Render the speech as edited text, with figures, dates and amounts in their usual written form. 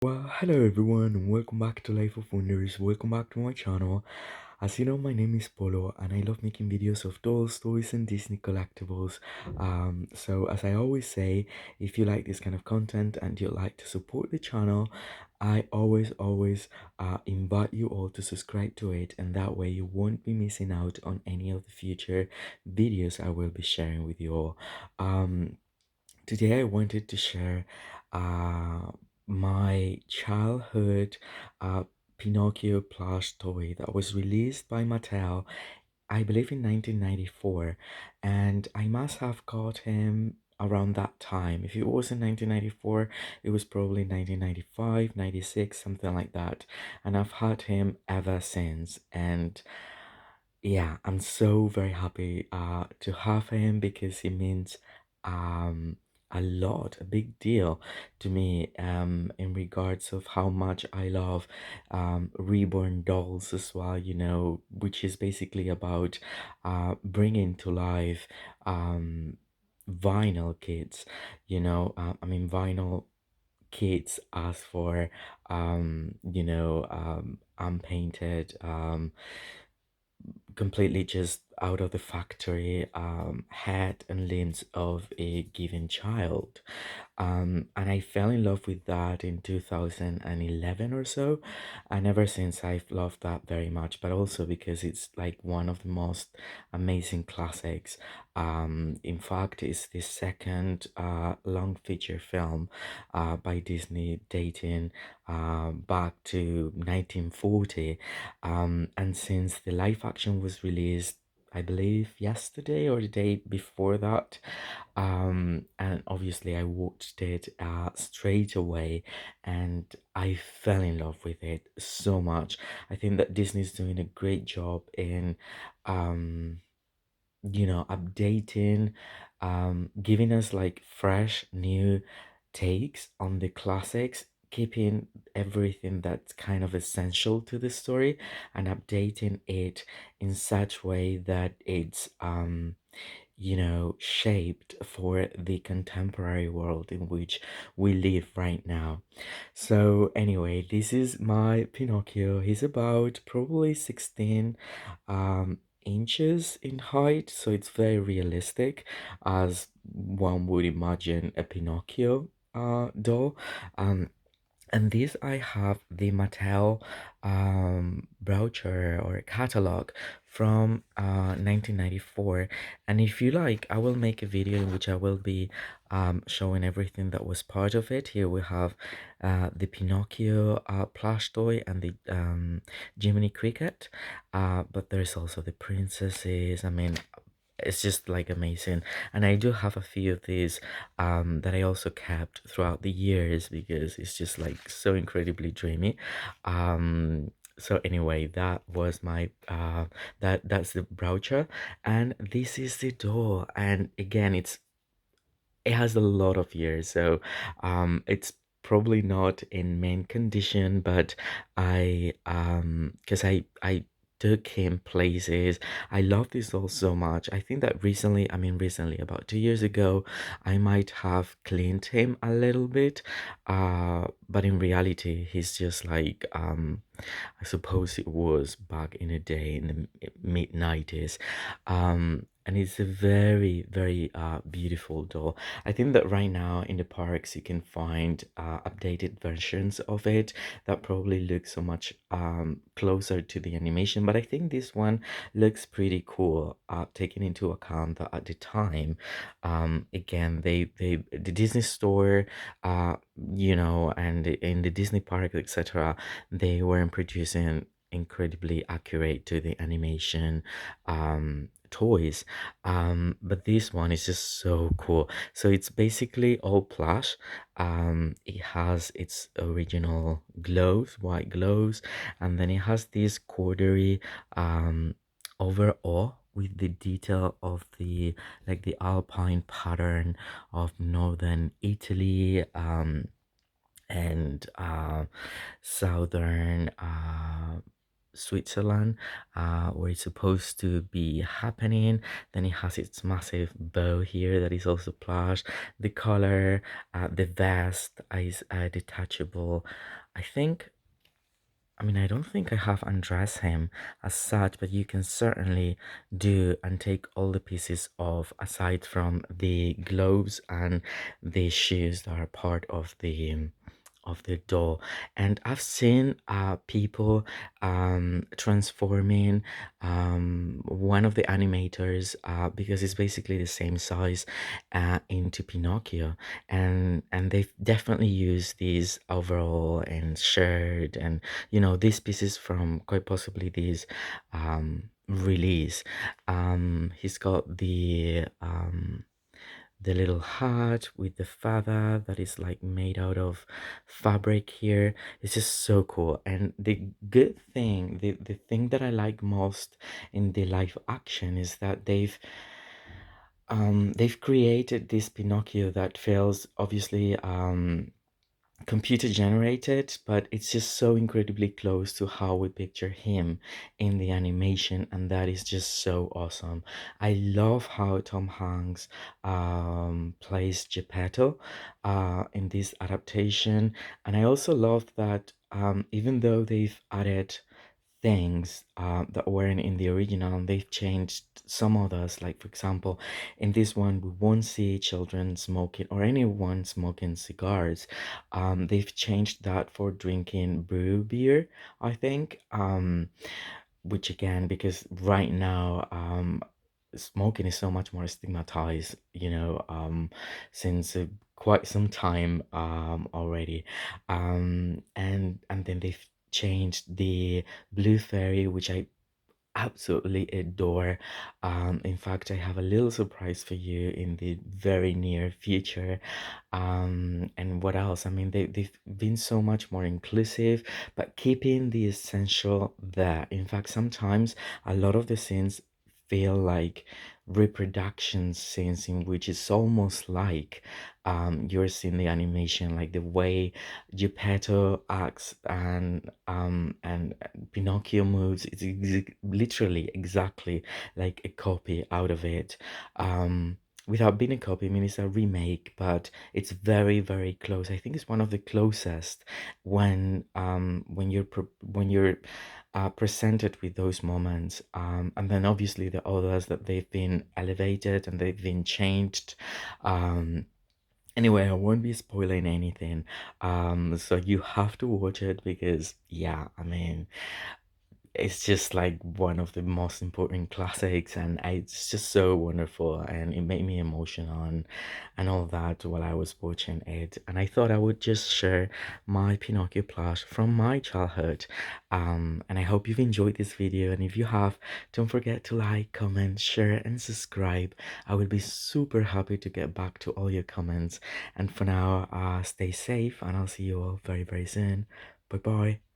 Well, hello everyone, and welcome back to Life of Wonders. Welcome back to my channel. As you know, my name is Polo, and I love making videos of dolls, toys, and Disney collectibles. So as I always say, if you like this kind of content and you'd like to support the channel, I always invite you all to subscribe to it, and that way you won't be missing out on any of the future videos I will be sharing with you all. Um, Today I wanted to share uh, my childhood uh, Pinocchio plush toy that was released by Mattel, I believe in 1994, and I must have got him around that time. If it was in 1994, it was probably 1995, 96, something like that. And I've had him ever since. And yeah, I'm so very happy to have him because it means um a lot, a big deal to me in regards of how much I love reborn dolls as well, which is basically about bringing to life vinyl kids, vinyl kids ask for unpainted completely just out of the factory head and limbs of a given child. And I fell in love with that in 2011 or so. And ever since I've loved that very much, but also because it's like one of the most amazing classics. In fact, it's the second long feature film by Disney dating back to 1940. And since the live action was released, I believe yesterday or the day before that, and obviously I watched it straight away, and I fell in love with it so much. I think that Disney's doing a great job in um updating, giving us like fresh new takes on the classics, keeping everything that's kind of essential to the story and updating it in such way that it's shaped for the contemporary world in which we live right now. So anyway, this is my Pinocchio. He's about probably 16 inches in height, so it's very realistic as one would imagine a Pinocchio doll. And this I have the Mattel brochure or catalog from 1994. And if you like, I will make a video in which I will be showing everything that was part of it. Here we have the Pinocchio plush toy and the Jiminy Cricket. But there's also the princesses. I mean, it's just like amazing. And I do have a few of these that I also kept throughout the years because it's just like so incredibly dreamy. So anyway, that was my that's the brochure, and this is the door. And again, it has a lot of years, so it's probably not in main condition, but I because I took him places. I love this doll so much. I think that recently, about 2 years ago, I might have cleaned him a little bit, but in reality he's just like I suppose it was back in the day in the mid 90s. And it's a very, very beautiful doll. I think that right now in the parks you can find updated versions of it that probably look so much closer to the animation. But I think this one looks pretty cool, taking into account that at the time, again, the Disney store, and in the Disney park, etc., they weren't producing incredibly accurate to the animation toys, but this one is just so cool. So it's basically all plush. It has its original gloves, white gloves, and then it has this corduroy overall with the detail of the like the alpine pattern of northern Italy, and southern Switzerland, where it's supposed to be happening. Then it has its massive bow here that is also plush. The color, the vest is detachable. I think, I mean, I don't think I have undressed him as such, but you can certainly do and take all the pieces off aside from the gloves and the shoes that are part of the doll. And I've seen people transforming one of the animators, because it's basically the same size, into Pinocchio, and they've definitely used these overall and shirt and, you know, these pieces from quite possibly this release. He's got the little hat with the feather that is like made out of fabric here. It's just so cool. And the good thing, the thing that I like most in the live action is that they've created this Pinocchio that feels obviously computer generated, but it's just so incredibly close to how we picture him in the animation, and that is just so awesome. I love how Tom Hanks plays Geppetto in this adaptation, and I also love that even though they've added things that weren't in the original and they've changed some others, like for example in this one we won't see children smoking or anyone smoking cigars. They've changed that for drinking brew beer, I think, which again, because right now smoking is so much more stigmatized, you know, since quite some time already. And then they've changed the blue fairy, which I absolutely adore. In fact, I have a little surprise for you in the very near future. And what else? I mean, they've been so much more inclusive, but keeping the essential there. In fact, sometimes a lot of the scenes feel like reproduction scenes in which it's almost like you're seeing the animation, like the way Geppetto acts and Pinocchio moves. It's literally exactly like a copy out of it. Without being a copy, I mean it's a remake, but it's very very close. I think it's one of the closest when when you're presented with those moments. And then obviously the others that they've been elevated and they've been changed. Um, Anyway, I won't be spoiling anything. So you have to watch it because, yeah, I mean, it's just like one of the most important classics, and it's just so wonderful, and it made me emotional and all that while I was watching it. And I thought I would just share my Pinocchio plush from my childhood. And I hope you've enjoyed this video, and if you have, don't forget to like, comment, share, and subscribe. I will be super happy to get back to all your comments. And for now, stay safe, and I'll see you all very very soon. Bye bye.